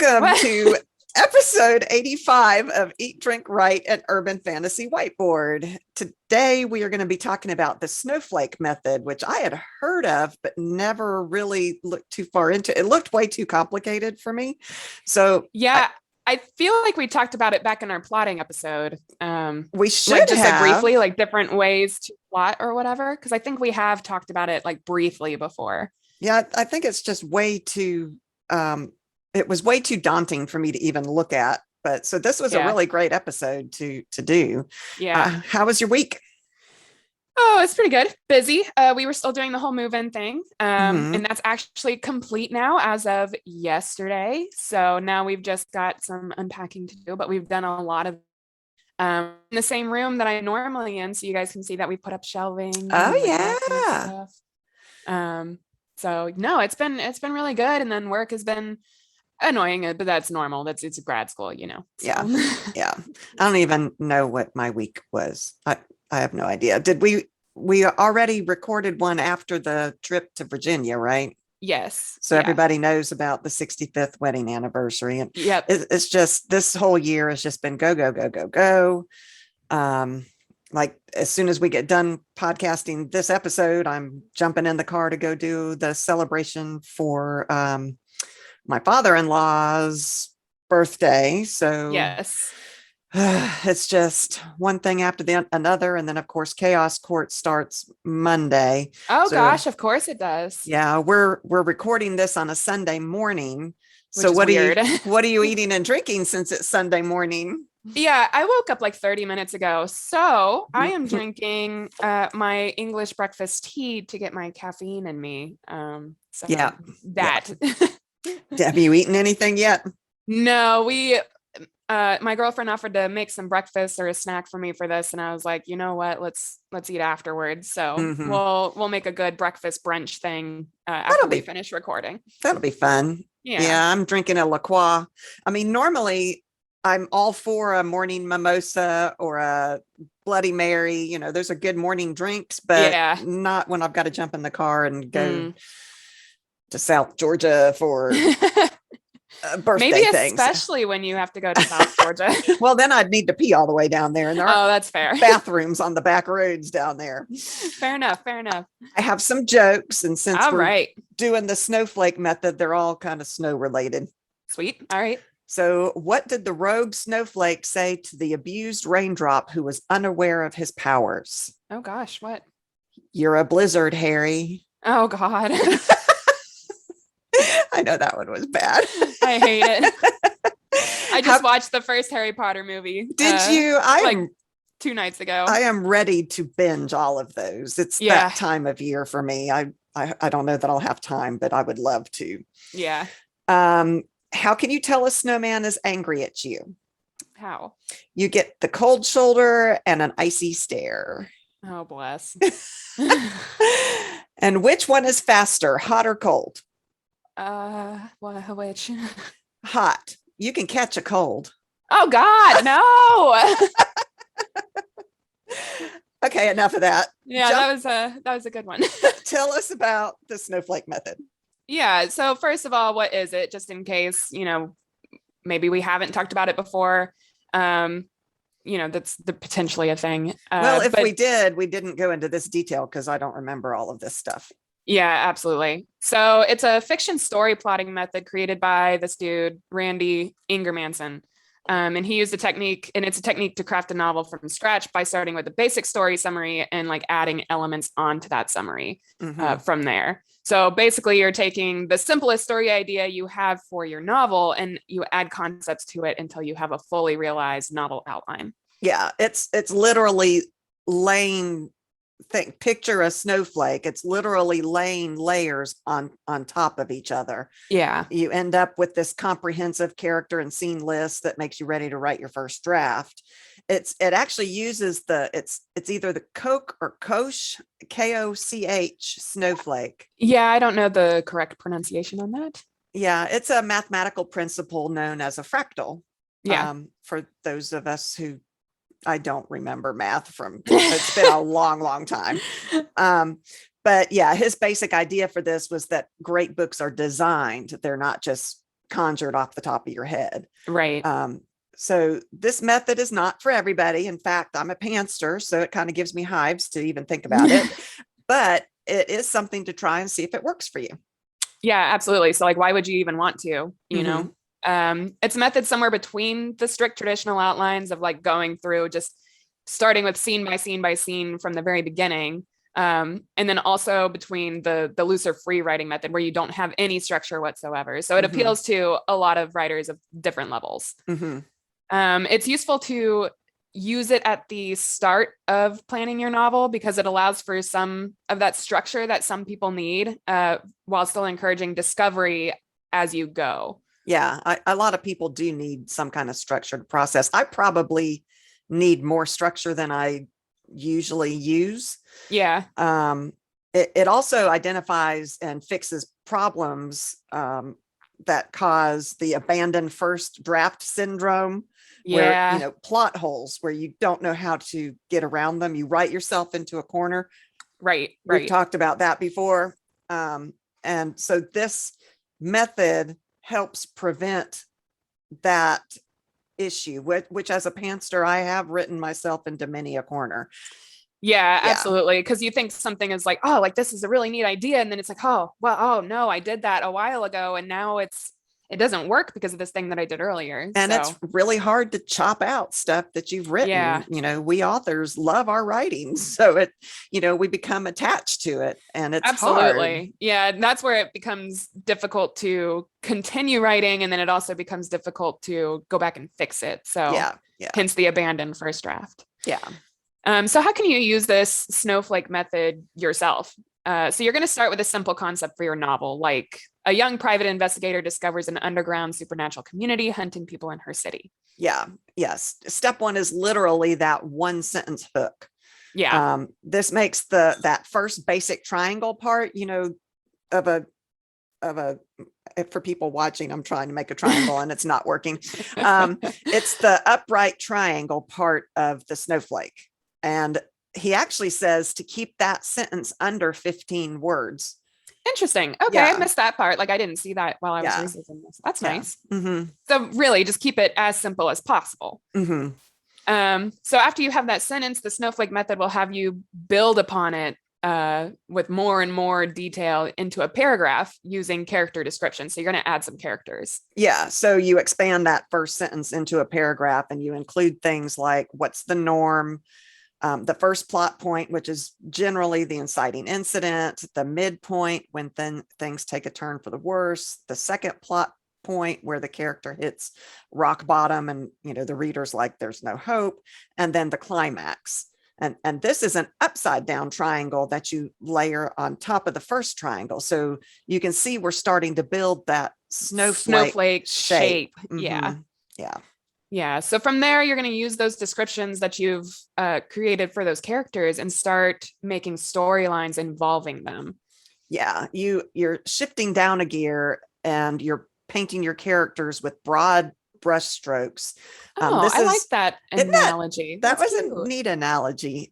Welcome What? to episode 85 of Eat, Drink, Write, an Urban Fantasy Whiteboard. Today, we are going to be talking about the Snowflake Method, which I had heard of, but never really looked too far into. It looked way too complicated for me. So Yeah, I feel like we talked about it back in our plotting episode. we should like just have. like briefly, like different ways to plot or whatever. Because I think we have talked about it like briefly before. Yeah, I think it's just way too, it was way too daunting for me to even look at. But so this was a Yeah. really great episode to do. Yeah. How was your week? Oh, it's pretty good. Busy. We were still doing the whole move-in thing. Mhm. And that's actually complete now as of yesterday. So now we've just got some unpacking to do, but we've done a lot of in the same room that I normally in. So you guys can see that we put up shelving and Oh like that kind of yeah. stuff. So no, it's been really good. And then work has been annoying, but that's normal. It's grad school, So. Yeah. Yeah. I don't even know what my week was. I have no idea. Did we already recorded one after the trip to Virginia, right? Yes. So Yeah. everybody knows about the 65th wedding anniversary. And Yep. it's just this whole year has just been go, go, go, go, go. Like as soon as we get done podcasting this episode, I'm jumping in the car to go do the celebration for my father-in-law's birthday. So Yes. it's just one thing after another. And then of course, Chaos Court starts Monday. Oh So gosh, of course it does. yeah, we're recording this on a Sunday morning. Which So is what weird. what are you eating and drinking since it's Sunday morning? Yeah, I woke up like 30 minutes ago. So I am drinking my English breakfast tea to get my caffeine in me. So Yeah. that. Have you eaten anything yet? No, my girlfriend offered to make some breakfast or a snack for me for this, and I was like, you know what, let's eat afterwards. So Mhm. we'll make a good breakfast brunch thing after That'll we be finish recording. that'll be fun. Yeah. Yeah, I'm drinking a La Croix. I mean, normally I'm all for a morning mimosa or a Bloody Mary. Those are good morning drinks, but Yeah. not when I've got to jump in the car and go Mm. to South Georgia for birthday Maybe things. especially when you have to go to South Georgia. Well, then I'd need to pee all the way down there, and there Oh, aren't that's fair. bathrooms on the back roads down there. Fair enough. Fair enough. I have some jokes, and since All we're right. doing the snowflake method, they're all kind of snow related. Sweet. All right. So, what did the rogue snowflake say to the abused raindrop who was unaware of his powers? Oh gosh, what? You're a blizzard, Harry. Oh God. I know that one was bad. I hate it. I just watched the first Harry Potter movie. Did you? Like 2 nights ago. I am ready to binge all of those. It's that time of year for me. I don't know that I'll have time, but I would love to. Yeah. How can you tell a snowman is angry at you? How? You get the cold shoulder and an icy stare. Oh, bless. And which one is faster, hot or cold? Which? Hot. You can catch a cold. Oh God, no. Okay, enough of that. Yeah, that was a good one. Tell us about the snowflake method. Yeah. So first of all, what is it? Just in case, maybe we haven't talked about it before. That's potentially a thing. Well, if we did, we didn't go into this detail because I don't remember all of this stuff. Yeah, absolutely. So it's a fiction story plotting method created by this dude, Randy Ingermanson. And he used a technique, and it's a technique to craft a novel from scratch by starting with a basic story summary and like adding elements onto that summary from there. So basically you're taking the simplest story idea you have for your novel and you add concepts to it until you have a fully realized novel outline. Yeah, it's literally laying picture a snowflake. It's literally laying layers on top of each other. Yeah. You end up with this comprehensive character and scene list that makes you ready to write your first draft. It actually uses it's either the Koch or Koch, Koch snowflake. Yeah, I don't know the correct pronunciation on that. Yeah, it's a mathematical principle known as a fractal. Yeah. For those of us who I don't remember math from, it's been a long time. But yeah, his basic idea for this was that great books are designed. They're not just conjured off the top of your head. Right. So this method is not for everybody. In fact, I'm a pantser, so it kind of gives me hives to even think about it, but it is something to try and see if it works for you. Yeah, absolutely. So like, why would you even want to, you know? It's a method somewhere between the strict traditional outlines of like going through just starting with scene by scene by scene from the very beginning. And then also between the looser free writing method where you don't have any structure whatsoever. So it appeals to a lot of writers of different levels. It's useful to use it at the start of planning your novel because it allows for some of that structure that some people need while still encouraging discovery as you go. Yeah, a lot of people do need some kind of structured process. I probably need more structure than I usually use. Yeah. It also identifies and fixes problems that cause the abandoned first draft syndrome, where, you know, plot holes where you don't know how to get around them. You write yourself into a corner. Right. We've talked about that before. And so this method helps prevent that issue, which as a pantser, I have written myself into many a corner. Yeah, absolutely. Because you think something is like, oh, like this is a really neat idea. And then it's like, oh, well, oh no, I did that a while ago. And now it doesn't work because of this thing that I did earlier. And it's really hard to chop out stuff that you've written. Yeah. You know, we authors love our writing. So it, you know, we become attached to it, and it's absolutely hard. Yeah. And that's where it becomes difficult to continue writing. And then it also becomes difficult to go back and fix it. So hence the abandoned first draft. Yeah. So how can you use this Snowflake method yourself? So you're going to start with a simple concept for your novel, like a young private investigator discovers an underground supernatural community hunting people in her city. Yeah. Yes. Step one is literally that one sentence hook. Yeah. This makes that first basic triangle part, you know, of a for people watching, I'm trying to make a triangle and it's not working. It's the upright triangle part of the snowflake. And he actually says to keep that sentence under 15 words. Interesting. Okay. I missed that part. Like I didn't see that while I was researching this. That's nice. So really just keep it as simple as possible. So after you have that sentence, the Snowflake method will have you build upon it with more and more detail into a paragraph using character description. So you're going to add some characters. Yeah. So you expand that first sentence into a paragraph and you include things like what's the norm, the first plot point, which is generally the inciting incident, the midpoint when things take a turn for the worse, the second plot point where the character hits rock bottom and, you know, the reader's like, there's no hope, and then the climax. And this is an upside down triangle that you layer on top of the first triangle. So you can see we're starting to build that snowflake shape. Yeah. Yeah. Yeah. So from there, you're going to use those descriptions that you've created for those characters and start making storylines involving them. Yeah. You're shifting down a gear and you're painting your characters with broad brush strokes. I like that analogy. That was a neat analogy.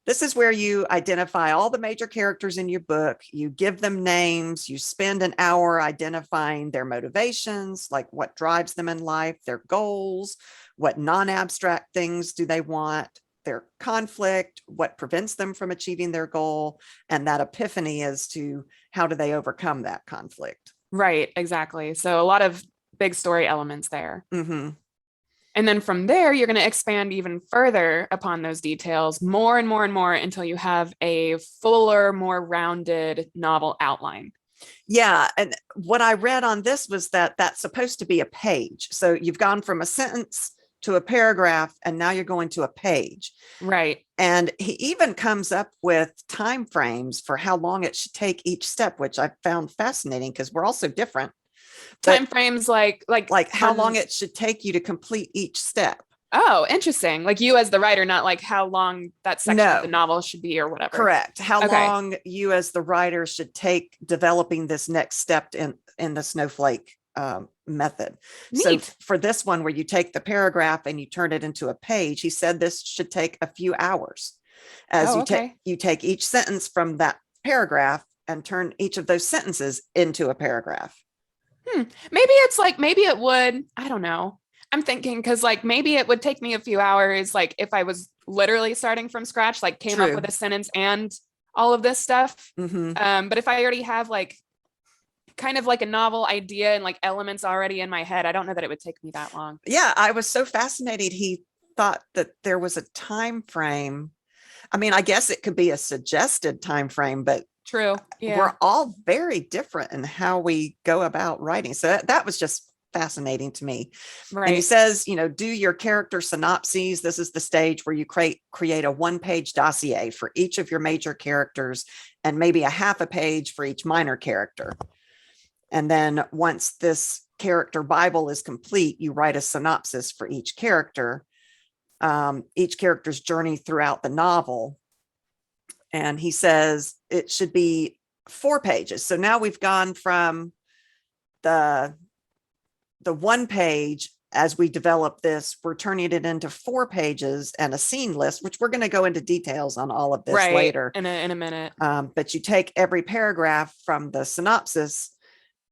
This is where you identify all the major characters in your book. You give them names. You spend an hour identifying their motivations, like what drives them in life, their goals, what non-abstract things do they want, their conflict, what prevents them from achieving their goal, and that epiphany as to how do they overcome that conflict. Right, exactly. So a lot of big story elements there. And then from there, you're going to expand even further upon those details, more and more and more until you have a fuller, more rounded novel outline. Yeah. And what I read on this was that that's supposed to be a page. So you've gone from a sentence to a paragraph, and now you're going to a page. Right. And he even comes up with time frames for how long it should take each step, which I found fascinating because we're all so different. Time frames like how long it should take you to complete each step. Oh, interesting. Like you as the writer, not like how long that section of the novel should be or whatever. Correct. How long you as the writer should take developing this next step in the Snowflake method. Neat. So for this one, where you take the paragraph and you turn it into a page, he said this should take a few hours as you take each sentence from that paragraph and turn each of those sentences into a paragraph. Maybe it's like, maybe it would, I don't know. I'm thinking because like maybe it would take me a few hours, like if I was literally starting from scratch, like came up True. with a sentence and all of this stuff. Hmm. But if I already have like kind of like a novel idea and like elements already in my head, I don't know that it would take me that long. Yeah, I was so fascinated. He thought that there was a time frame. I mean, I guess it could be a suggested time frame, but True. Yeah. we're all very different in how we go about writing. So that was just fascinating to me. And he Right. says, do your character synopses. This is the stage where you create a one-page dossier for each of your major characters and maybe a half a page for each minor character. And then once this character Bible is complete, you write a synopsis for each character's journey throughout the novel. And he says it should be 4 pages. So now we've gone from the 1 page. As we develop this, we're turning it into 4 pages and a scene list, which we're going to go into details on all of this later. In a minute. But you take every paragraph from the synopsis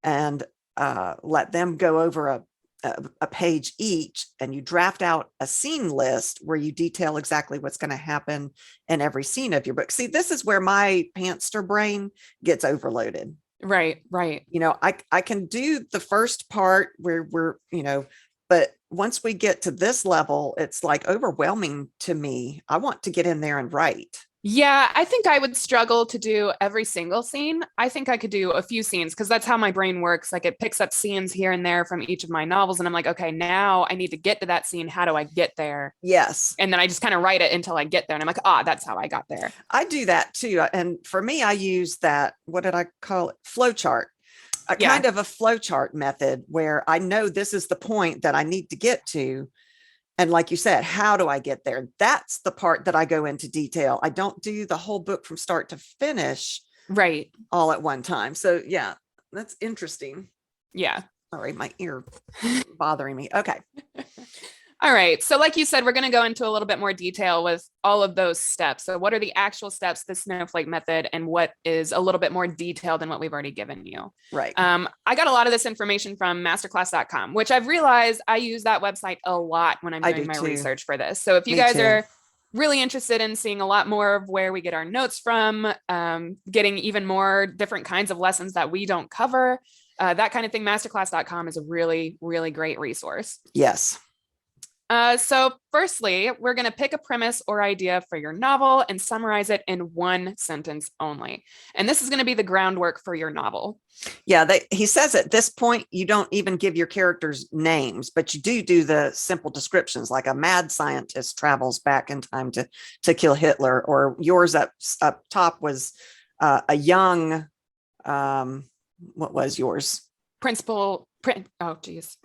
and let them go over a page each, and you draft out a scene list where you detail exactly what's going to happen in every scene of your book. See, this is where my pantster brain gets overloaded. Right. I can do the first part where we're, but once we get to this level, it's like overwhelming to me. I want to get in there and write. Yeah, I think I would struggle to do every single scene. I think I could do a few scenes because that's how my brain works. Like it picks up scenes here and there from each of my novels. And I'm like, okay, now I need to get to that scene. How do I get there? Yes. And then I just kind of write it until I get there. And I'm like, that's how I got there. I do that too. And for me, I use that, what did I call it? Flowchart. Kind of a flowchart method where I know this is the point that I need to get to. And like you said, how do I get there? That's the part that I go into detail. I don't do the whole book from start to finish. Right. All at one time. So yeah, that's interesting. Yeah. Sorry, my ear bothering me. Okay. All right. So like you said, we're going to go into a little bit more detail with all of those steps. So what are the actual steps, the Snowflake method, and what is a little bit more detailed than what we've already given you? Right. I got a lot of this information from masterclass.com, which I've realized I use that website a lot when I'm doing my research for this. So if you guys are really interested in seeing a lot more of where we get our notes from, getting even more different kinds of lessons that we don't cover, that kind of thing, masterclass.com is a really, really great resource. Yes. So firstly, we're going to pick a premise or idea for your novel and summarize it in 1 sentence only. And this is going to be the groundwork for your novel. Yeah, he says at this point, you don't even give your characters names, but you do the simple descriptions, like a mad scientist travels back in time to kill Hitler, or yours up top was a young, what was yours? Oh, geez.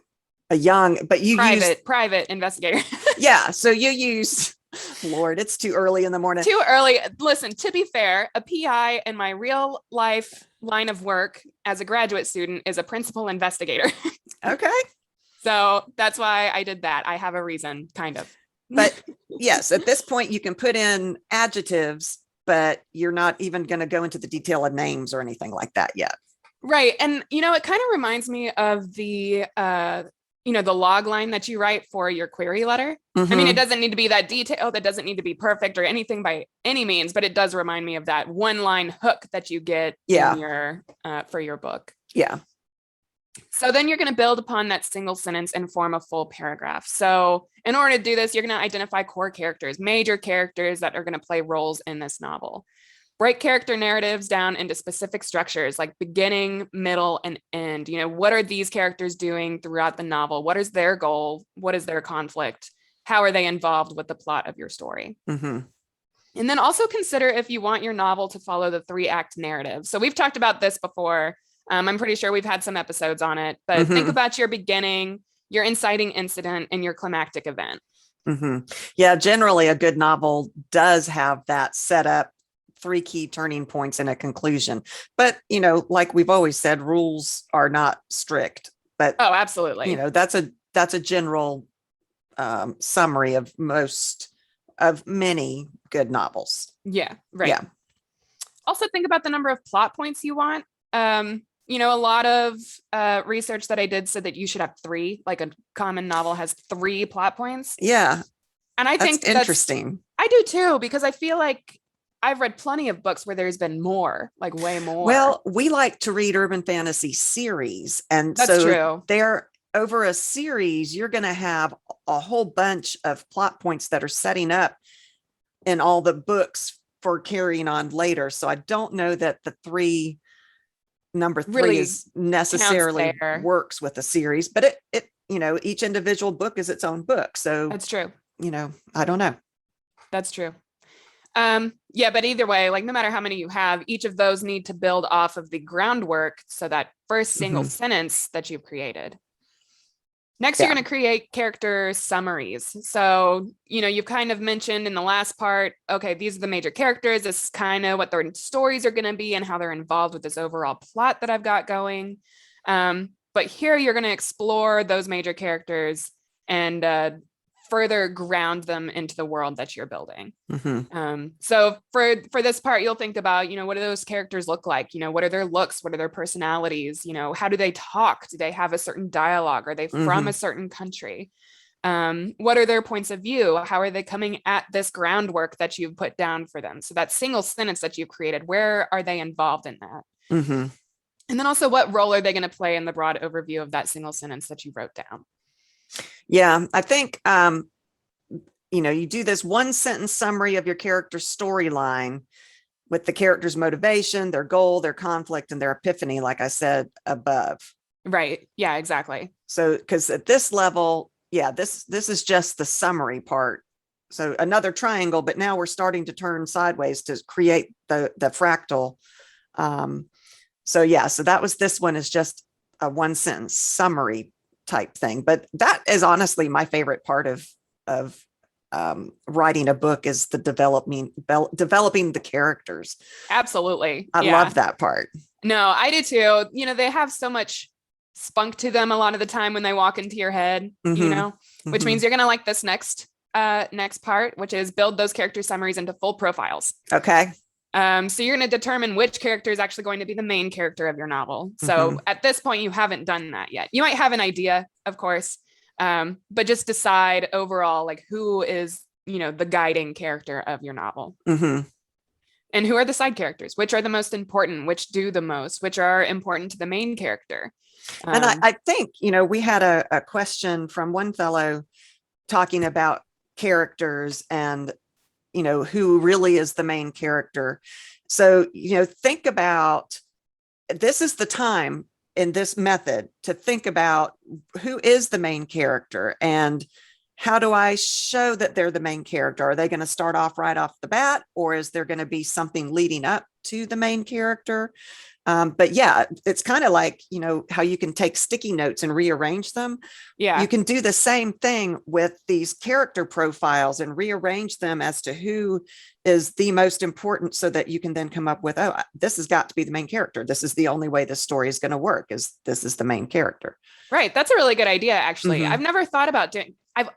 A young, but you private investigator. Yeah. So you use, Lord, it's too early in the morning. Too early. Listen, to be fair, a PI in my real life line of work as a graduate student is a principal investigator. Okay. So that's why I did that. I have a reason, kind of. But yes, at this point you can put in adjectives, but you're not even going to go into the detail of names or anything like that yet. Right. And, it kind of reminds me of the the log line that you write for your query letter. Mm-hmm. I mean, it doesn't need to be that detailed. It doesn't need to be perfect or anything by any means, but it does remind me of that 1-line hook that you get in your for your book. Yeah. So then you're going to build upon that single sentence and form a full paragraph. So in order to do this, you're going to identify core characters, major characters that are going to play roles in this novel. Break character narratives down into specific structures like beginning, middle, and end. What are these characters doing throughout the novel? What is their goal? What is their conflict? How are they involved with the plot of your story? Mm-hmm. And then also consider if you want your novel to follow the 3-act narrative. So we've talked about this before. I'm pretty sure we've had some episodes on it, but think about your beginning, your inciting incident, and your climactic event. Mm-hmm. Yeah, generally a good novel does have that set up, 3 key turning points and a conclusion. But, like we've always said, rules are not strict. But absolutely. That's a general summary of many good novels. Yeah, right. Yeah. Also think about the number of plot points you want. a lot of research that I did said that you should have 3, like a common novel has 3 plot points. Yeah. And I That's think interesting. I do too, because I feel like I've read plenty of books where there's been more, like way more. Well, we like to read urban fantasy series. And That's so true. they're over a series, you're going to have a whole bunch of plot points that are setting up in all the books for carrying on later. So I don't know that the number 3 Really is necessarily there. works with a series, but it each individual book is its own book. So That's true. I don't know. That's true. Yeah, but either way, like no matter how many you have, each of those need to build off of the groundwork. So that first single sentence that you've created. Next, you're going to create character summaries. So, you've kind of mentioned in the last part, okay, these are the major characters. This is kind of what their stories are going to be and how they're involved with this overall plot that I've got going. But here you're going to explore those major characters and further ground them into the world that you're building. So for this part, you'll think about, what do those characters look like? What are their looks? What are their personalities? How do they talk? Do they have a certain dialogue? Are they from a certain country? What are their points of view? How are they coming at this groundwork that you've put down for them? So that single sentence that you've created, where are they involved in that? And then also, what role are they going to play in the broad overview of that single sentence that you wrote down? Yeah, I think, you do this 1 sentence summary of your character's storyline with the character's motivation, their goal, their conflict, and their epiphany, like I said above. Right. Yeah, exactly. So, because at this level, this is just the summary part. So another triangle, but now we're starting to turn sideways to create the fractal. So that was, this one is just a 1 sentence summary type thing. But that is honestly my favorite part of writing a book, is the developing the characters. Absolutely. I love that part. No, I do too. They have so much spunk to them a lot of the time when they walk into your head, which means you're going to like this next part, which is build those character summaries into full profiles. Okay. So you're going to determine which character is actually going to be the main character of your novel. So at this point, you haven't done that yet. You might have an idea, of course, but just decide overall, like, who is, the guiding character of your novel. And who are the side characters? Which are the most important? Which do the most? Which are important to the main character? And I think, we had a question from one fellow talking about characters and, who really is the main character. So, think about, this is the time in this method to think about who is the main character and how do I show that they're the main character? Are they going to start off right off the bat, or is there going to be something leading up to the main character? But it's kind of like, how you can take sticky notes and rearrange them. Yeah. You can do the same thing with these character profiles and rearrange them as to who is the most important, so that you can then come up with, oh, this has got to be the main character. This is the only way this story is going to work, is this is the main character. Right. That's a really good idea, actually. I've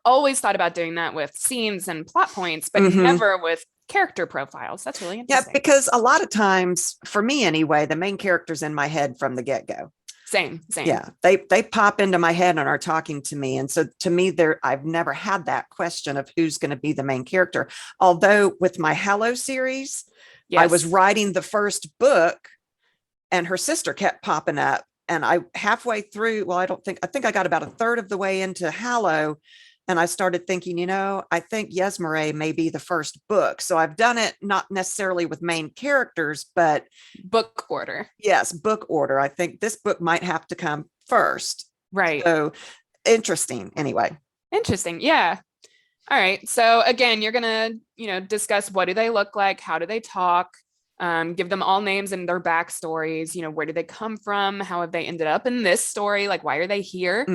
always thought about doing that with scenes and plot points, but never with character profiles. That's really interesting. Yeah, because a lot of times, for me anyway, the main character's in my head from the get-go. Same. Yeah, they pop into my head and are talking to me. And so to me, I've never had that question of who's going to be the main character. Although with my Hello series, I was writing the first book and her sister kept popping up. And I halfway through, I think I got about a third of the way into Hello. And I started thinking, I think Yesmere may be the first book. So I've done it not necessarily with main characters, but book order. Yes, book order. I think this book might have to come first. Right. So interesting. Anyway. Interesting. Yeah. All right. So again, you're going to, discuss what do they look like? How do they talk? Give them all names and their backstories. Where do they come from? How have they ended up in this story? Like, why are they here?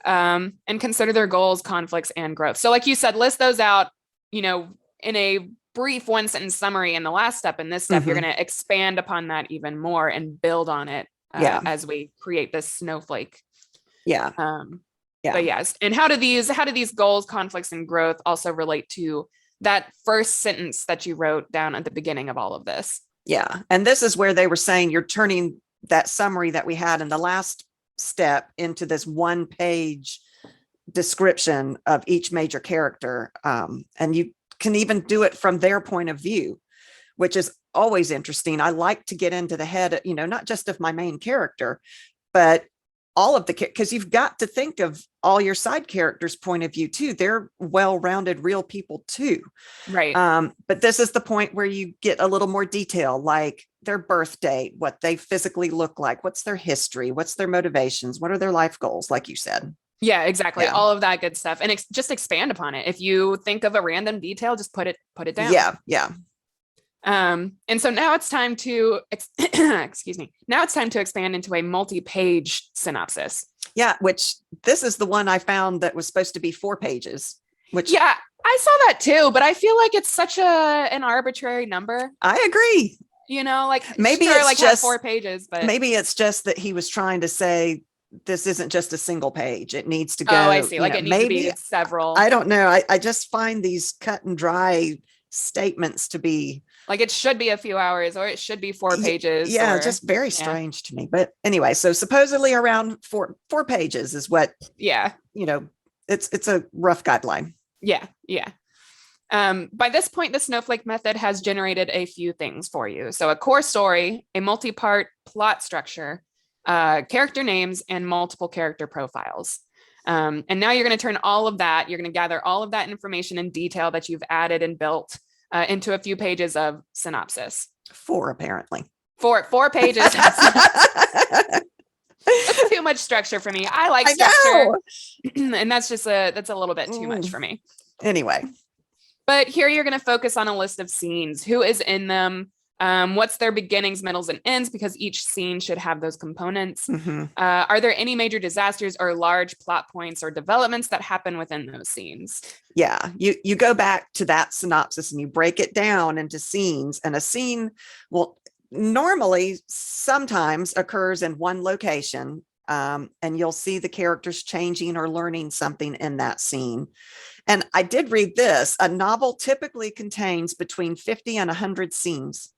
And consider their goals, conflicts, and growth. So like you said, list those out, in a brief 1 sentence summary in the last step. In this step, you're going to expand upon that even more and build on it as we create this snowflake. But yes. And how do these goals, conflicts, and growth also relate to that first sentence that you wrote down at the beginning of all of this? Yeah. And this is where they were saying you're turning that summary that we had in the last step into this 1-page description of each major character. And you can even do it from their point of view, which is always interesting. I like to get into the head, not just of my main character, but all of the, because you've got to think of all your side characters' point of view too. They're well-rounded real people too. Right. But this is the point where you get a little more detail, like their birth date, what they physically look like, what's their history, what's their motivations, what are their life goals, like you said. Yeah, exactly. Yeah. All of that good stuff. And just expand upon it. If you think of a random detail, just put it down. Yeah. Yeah. And so now it's time to, excuse me. Now it's time to expand into a multi-page synopsis. Yeah. Which this is the one I found that was supposed to be 4 pages, which. Yeah, I saw that too, but I feel like it's such an arbitrary number. I agree. Like maybe sure, it's like just 4 pages, but maybe it's just that he was trying to say, this isn't just a single page. It needs to go. Oh, I see. Like it needs to be several. I don't know. I just find these cut and dry statements to be like it should be a few hours or it should be 4 pages. Yeah, just very strange to me. But anyway, so supposedly around 4 pages is what, it's a rough guideline. Yeah. Yeah. By this point, the Snowflake method has generated a few things for you. So a core story, a multi-part plot structure, character names, and multiple character profiles. And now you're going to turn all of that, you're going to gather all of that information and detail that you've added and built into a few pages of synopsis. 4, apparently. 4 pages. That's too much structure for me. I like structure. And that's a little bit too much for me. Anyway. But here you're going to focus on a list of scenes, who is in them, what's their beginnings, middles, and ends, because each scene should have those components. Mm-hmm. Are there any major disasters or large plot points or developments that happen within those scenes? Yeah, you go back to that synopsis and you break it down into scenes, and a scene will normally sometimes occurs in one location, and you'll see the characters changing or learning something in that scene. And I did read this, a novel typically contains between 50 and 100 scenes.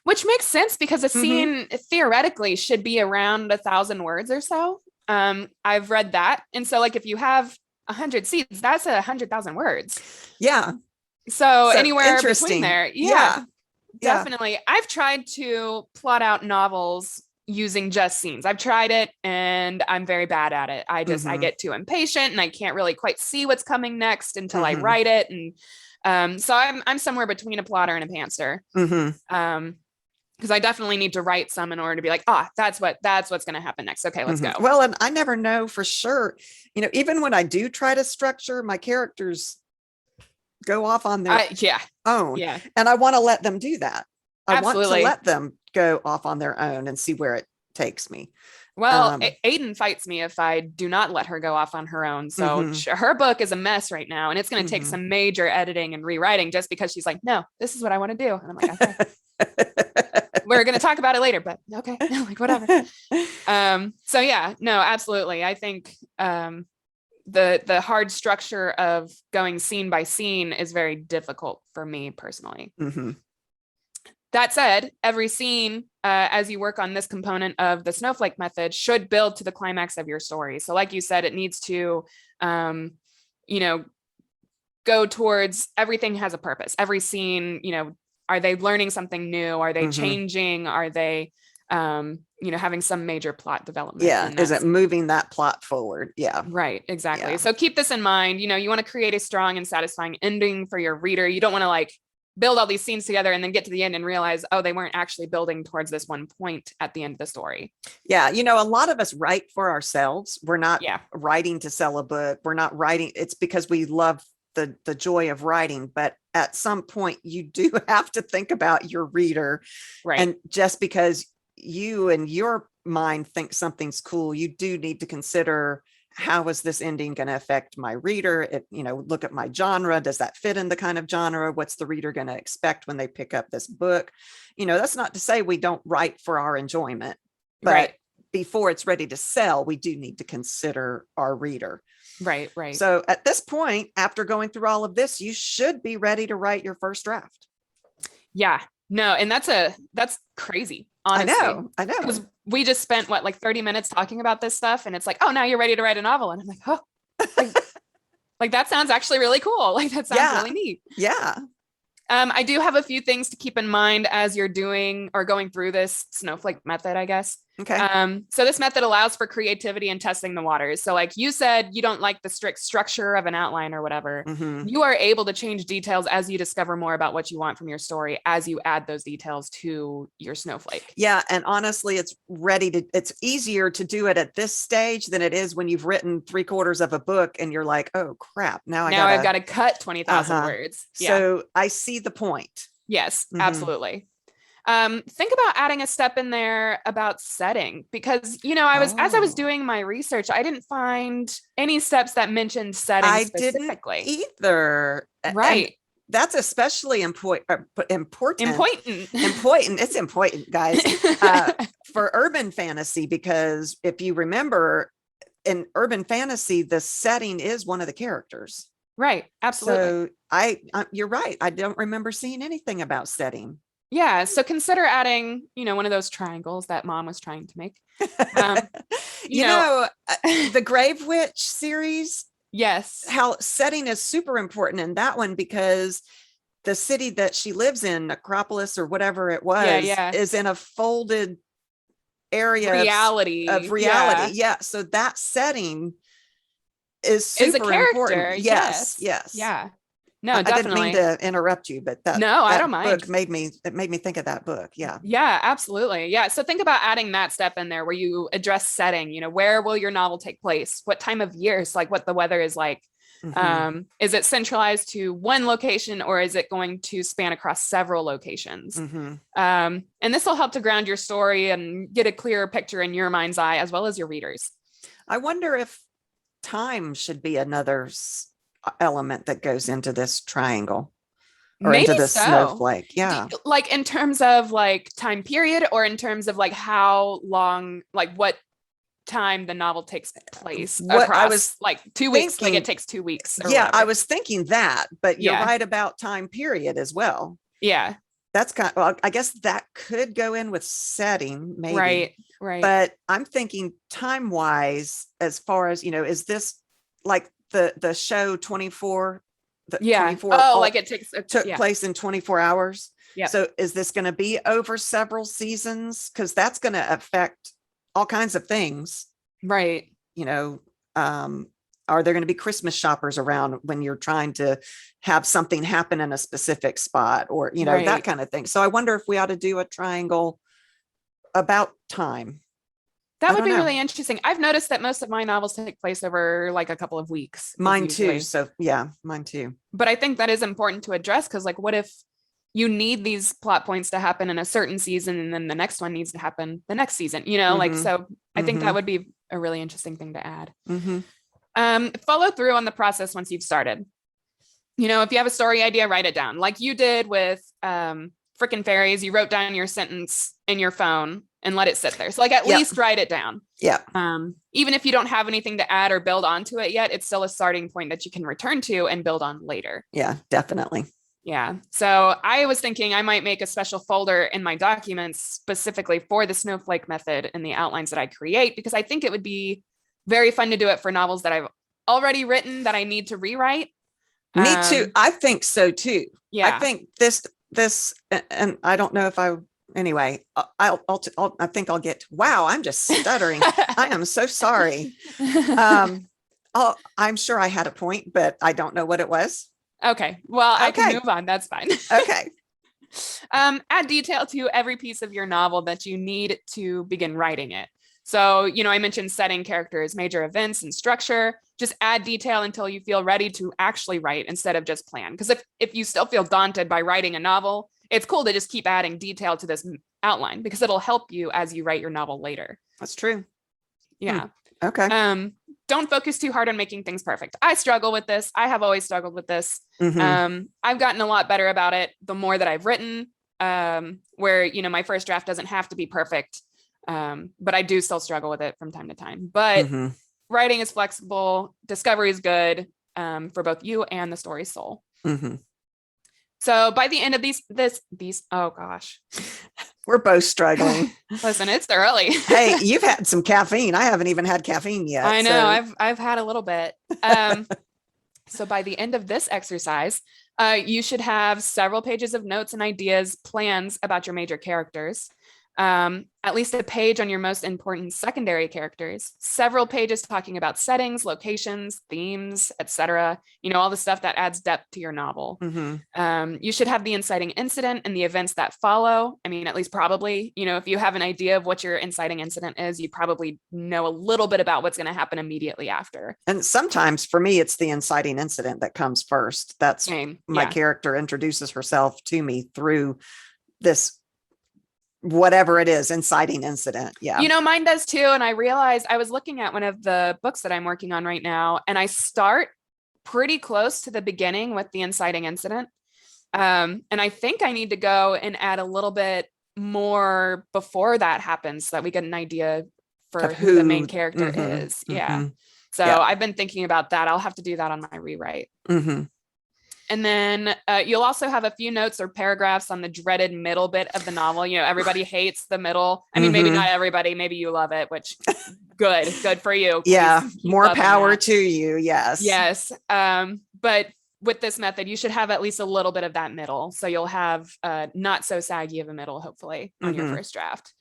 Which makes sense because a scene theoretically should be around 1,000 words or so. I've read that. And so like if you have 100 scenes, that's 100,000 words. Yeah. So anywhere between there. Yeah. Definitely. I've tried to plot out novels using just scenes. I've tried it and I'm very bad at it. I get too impatient and I can't really quite see what's coming next until I write it. And so I'm somewhere between a plotter and a pantser. Because I definitely need to write some in order to be like, that's what's going to happen next. Okay, let's go. Well, and I never know for sure. Even when I do try to structure, my characters go off on their own. Yeah. And I want to let them do that. I want to let them go off on their own and see where it takes me. Well, Aiden fights me if I do not let her go off on her own. So her book is a mess right now, and it's going to take some major editing and rewriting just because she's like, no, this is what I want to do. And I'm like, okay. We're going to talk about it later, but okay, like whatever. So yeah, no, absolutely. I think the hard structure of going scene by scene is very difficult for me personally. That said, every scene, as you work on this component of the Snowflake method, should build to the climax of your story. So like you said, it needs to, go towards everything has a purpose. Every scene, are they learning something new? Are they changing? Are they, having some major plot development? Yeah. Is it moving that plot forward? Yeah. Right. Exactly. Yeah. So keep this in mind. You want to create a strong and satisfying ending for your reader. You don't want to build all these scenes together and then get to the end and realize, they weren't actually building towards this one point at the end of the story. Yeah. A lot of us write for ourselves. We're not writing to sell a book. We're not writing. It's because we love the joy of writing. But at some point you do have to think about your reader. Right. And just because you and your mind think something's cool, you do need to consider, how is this ending going to affect my reader? Look at my genre. Does that fit in the kind of genre? What's the reader going to expect when they pick up this book? That's not to say we don't write for our enjoyment, but before it's ready to sell, we do need to consider our reader. Right, right. So at this point, after going through all of this, you should be ready to write your first draft. Yeah, no, and that's crazy. honestly. I know. Because we just spent what, like 30 minutes talking about this stuff, and it's like, oh, now you're ready to write a novel. And I'm like, oh, like, like that sounds actually really cool. Like that sounds Yeah. really neat. Yeah. I do have a few things to keep in mind as you're doing or going through this Snowflake method, I guess. Okay. So this method allows for creativity and testing the waters. So like you said, you don't like the strict structure of an outline or whatever. Mm-hmm. You are able to change details as you discover more about what you want from your story, as you add those details to your Snowflake. Yeah. And honestly, it's easier to do it at this stage than it is when you've written 3/4 of a book and you're like, oh crap, I've got to cut 20,000 words. So I see the point. Yes, Mhm. absolutely. Think about adding a step in there about setting, because as I was doing my research, I didn't find any steps that mentioned setting I specifically. didn't either. Right. And that's especially important. Important. It's important, guys, for urban fantasy, because if you remember, in urban fantasy, the setting is one of the characters. Right. Absolutely. So you're right. I don't remember seeing anything about setting. Yeah. So consider adding, one of those triangles that mom was trying to make. The Grave Witch series. Yes. How setting is super important in that one, because the city that she lives in, Necropolis or whatever it was, is in a folded area of reality. Yeah. So that setting is super important. Yes. Yeah. No, I definitely. didn't mean to interrupt you, but I don't mind. Book made me think of that book. Yeah. Yeah, absolutely. Yeah. So think about adding that step in there where you address setting, where will your novel take place? What time of year? So like what the weather is like. Mm-hmm. Is it centralized to one location, or is it going to span across several locations? Mm-hmm. And this will help to ground your story and get a clearer picture in your mind's eye, as well as your readers. I wonder if time should be another element that goes into this triangle, or Maybe into the so. snowflake. Yeah. Like in terms of like time period, or in terms of like how long, like what time the novel takes place across, I was like 2 weeks, like it takes 2 weeks. Yeah. Whatever. I was thinking that, but you're right about time period as well. Yeah. That's I guess that could go in with setting, maybe. Right. But I'm thinking time wise, as far as, is this like the show 24? 24. Like it took place in 24 hours. Yeah. So is this going to be over several seasons? Because that's going to affect all kinds of things. Right. Are there going to be Christmas shoppers around when you're trying to have something happen in a specific spot, or, that kind of thing. So I wonder if we ought to do a triangle about time. That would be really interesting. I've noticed that most of my novels take place over like a couple of weeks. Mine too. So yeah, mine too. But I think that is important to address, because like, what if you need these plot points to happen in a certain season, and then the next one needs to happen the next season, like, so I think that would be a really interesting thing to add. Follow through on the process once you've started. If you have a story idea, write it down like you did with Frickin' Fairies. You wrote down your sentence in your phone and let it sit there. So like at least write it down. Yeah. Even if you don't have anything to add or build onto it yet, it's still a starting point that you can return to and build on later. Yeah, definitely. Yeah. So I was thinking I might make a special folder in my documents specifically for the Snowflake method and the outlines that I create, because I think it would be very fun to do it for novels that I've already written that I need to rewrite. Me too. I think so too. Yeah. I think this, and I don't know if anyway, I think I'll get, wow, I'm just stuttering. I am so sorry. I'm sure I had a point, but I don't know what it was. Okay. Well, I can move on. That's fine. Okay. Add detail to every piece of your novel that you need to begin writing it. So, I mentioned setting, characters, major events, and structure. Just add detail until you feel ready to actually write instead of just plan. Because if you still feel daunted by writing a novel, it's cool to just keep adding detail to this outline, because it'll help you as you write your novel later. That's true. Yeah. Okay. Don't focus too hard on making things perfect. I struggle with this. I have always struggled with this. I've gotten a lot better about it the more that I've written, where, my first draft doesn't have to be perfect. But I do still struggle with it from time to time. But writing is flexible. Discovery is good for both you and the story's soul. So by the end of these, oh gosh, We're both struggling. Listen, it's early. Hey, you've had some caffeine. I haven't even had caffeine yet. I know. I've had a little bit. So by the end of this exercise, you should have several pages of notes and ideas, plans about your major characters, at least a page on your most important secondary characters, several pages talking about settings, locations, themes, etc. All the stuff that adds depth to your novel. You should have the inciting incident and the events that follow. I mean, at least probably, if you have an idea of what your inciting incident is, you probably know a little bit about what's going to happen immediately after. And sometimes for me, it's the inciting incident that comes first. That's my character introduces herself to me through this, whatever it is, inciting incident. Yeah. Mine does too. And I realized I was looking at one of the books that I'm working on right now, and I start pretty close to the beginning with the inciting incident. And I think I need to go and add a little bit more before that happens so that we get an idea for who the main character is. Yeah. So I've been thinking about that. I'll have to do that on my rewrite. And then you'll also have a few notes or paragraphs on the dreaded middle bit of the novel. Everybody hates the middle. I mean, maybe not everybody. Maybe you love it, which good for you. Yeah. More power to you. Yes. Yes. But with this method, you should have at least a little bit of that middle. So you'll have not so saggy of a middle, hopefully, on your first draft.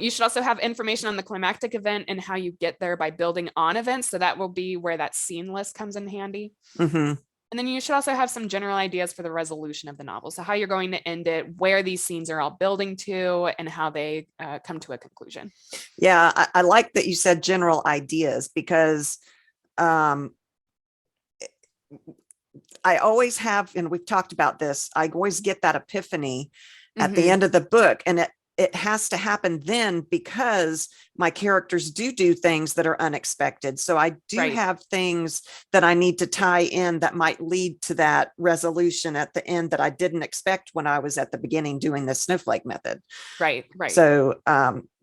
You should also have information on the climactic event and how you get there by building on events. So that will be where that scene list comes in handy. And then you should also have some general ideas for the resolution of the novel. So how you're going to end it, where these scenes are all building to, and how they come to a conclusion. Yeah, I like that you said general ideas, because I always have, and we've talked about this, I always get that epiphany at the end of the book. And it has to happen then, because my characters do things that are unexpected. So I do have things that I need to tie in that might lead to that resolution at the end that I didn't expect when I was at the beginning doing the Snowflake method. Right. So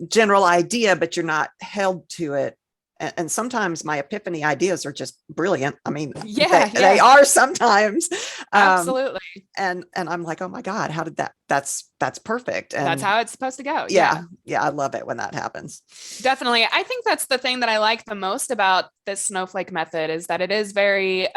general idea, but you're not held to it. And sometimes my epiphany ideas are just brilliant. I mean, they are sometimes. Absolutely. And I'm like, oh my God, how did that's perfect. And that's how it's supposed to go. Yeah. I love it when that happens. Definitely. I think that's the thing that I like the most about this Snowflake method, is that it is very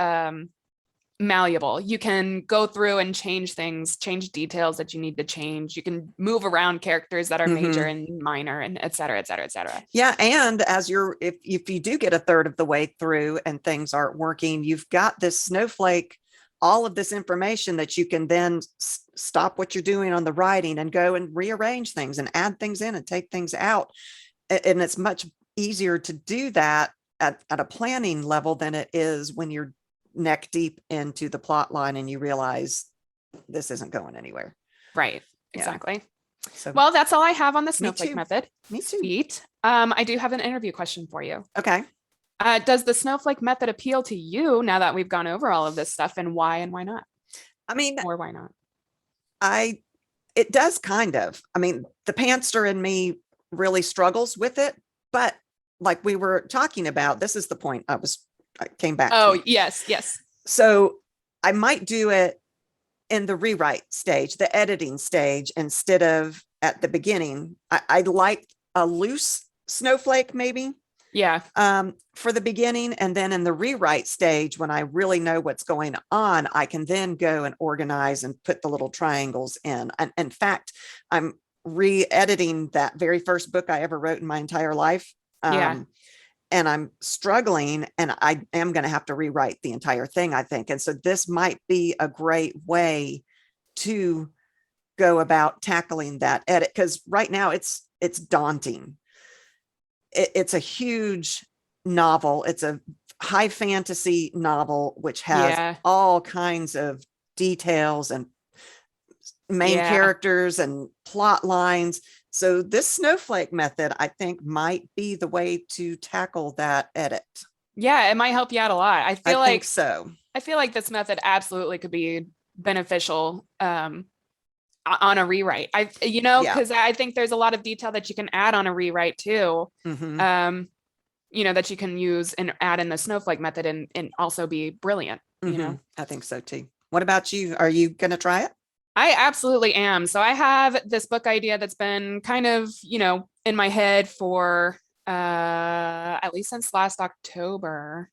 malleable. You can go through and change things, change details that you need to change. You can move around characters that are major and minor, and et cetera, et cetera, et cetera. Yeah. And as if you do get a third of the way through and things aren't working, you've got this Snowflake, all of this information that you can then stop what you're doing on the writing and go and rearrange things and add things in and take things out. And it's much easier to do that at a planning level than it is when you're neck deep into the plot line and you realize this isn't going anywhere. Right. Exactly. So, well, that's all I have on the Snowflake method. Me too. Sweet. I do have an interview question for you. Okay. Does the Snowflake method appeal to you now that we've gone over all of this stuff, and why not? I mean, or why not? It does kind of. I mean, the pantser in me really struggles with it, but like we were talking about, this is the point I came back to. Yes. So I might do it in the rewrite stage, the editing stage, instead of at the beginning. I like a loose snowflake, maybe. Yeah. For the beginning. And then in the rewrite stage, when I really know what's going on, I can then go and organize and put the little triangles in. And in fact, I'm re-editing that very first book I ever wrote in my entire life. And I'm struggling, and I am going to have to rewrite the entire thing, I think. And so this might be a great way to go about tackling that edit, because right now it's daunting. It's a huge novel. It's a high fantasy novel, which has all kinds of details and main characters and plot lines. So this Snowflake method, I think, might be the way to tackle that edit. Yeah, it might help you out a lot. I think so. I feel like this method absolutely could be beneficial on a rewrite. Because I think there's a lot of detail that you can add on a rewrite too. That you can use and add in the Snowflake method and also be brilliant. I think so too. What about you? Are you going to try it? I absolutely am. So I have this book idea that's been kind of, in my head for at least since last October.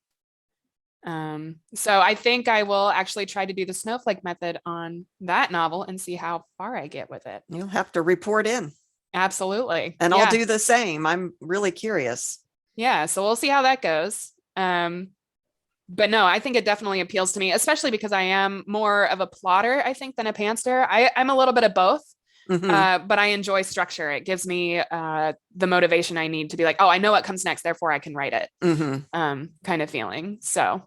So I think I will actually try to do the Snowflake method on that novel and see how far I get with it. You'll have to report in. Absolutely. And yeah. I'll do the same. I'm really curious. Yeah. So we'll see how that goes. But no, I think it definitely appeals to me, especially because I am more of a plotter, I think, than a pantser. I'm a little bit of both. But I enjoy structure. It gives me the motivation I need to be like, oh, I know what comes next, therefore I can write it. Kind of feeling. So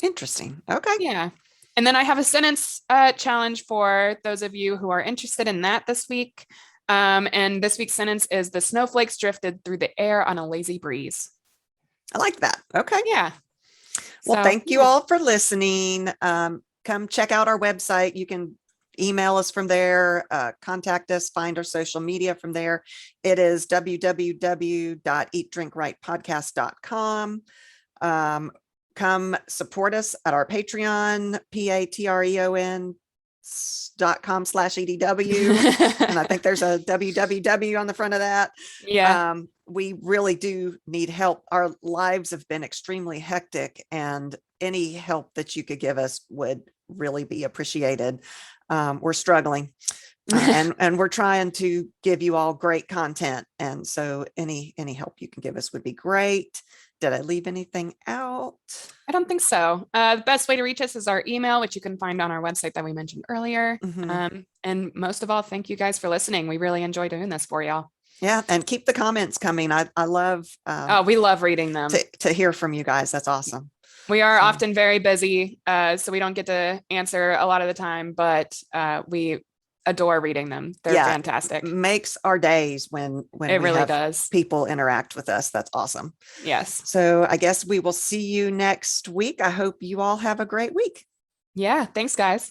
interesting. Okay. Yeah. And then I have a sentence challenge for those of you who are interested in that this week. And this week's sentence is: the snowflakes drifted through the air on a lazy breeze. I like that. Okay. Yeah. Well, thank you all for listening. Come check out our website. You can email us from there, contact us, find our social media from there. It is www.eatdrinkwritepodcast.com. Come support us at our Patreon, patreon.com/EDW. And I think there's a www on the front of that. Yeah. We really do need help. Our lives have been extremely hectic, and any help that you could give us would really be appreciated. We're struggling and we're trying to give you all great content. And so any help you can give us would be great. Did I leave anything out? I don't think so. The best way to reach us is our email, which you can find on our website that we mentioned earlier. And most of all, thank you guys for listening. We really enjoy doing this for y'all. Yeah. And keep the comments coming. I love, we love reading them. To hear from you guys. That's awesome. We are often very busy, so we don't get to answer a lot of the time, but we adore reading them. They're fantastic. Makes our days when it really does. People interact with us. That's awesome. Yes. So I guess we will see you next week. I hope you all have a great week. Yeah. Thanks, guys.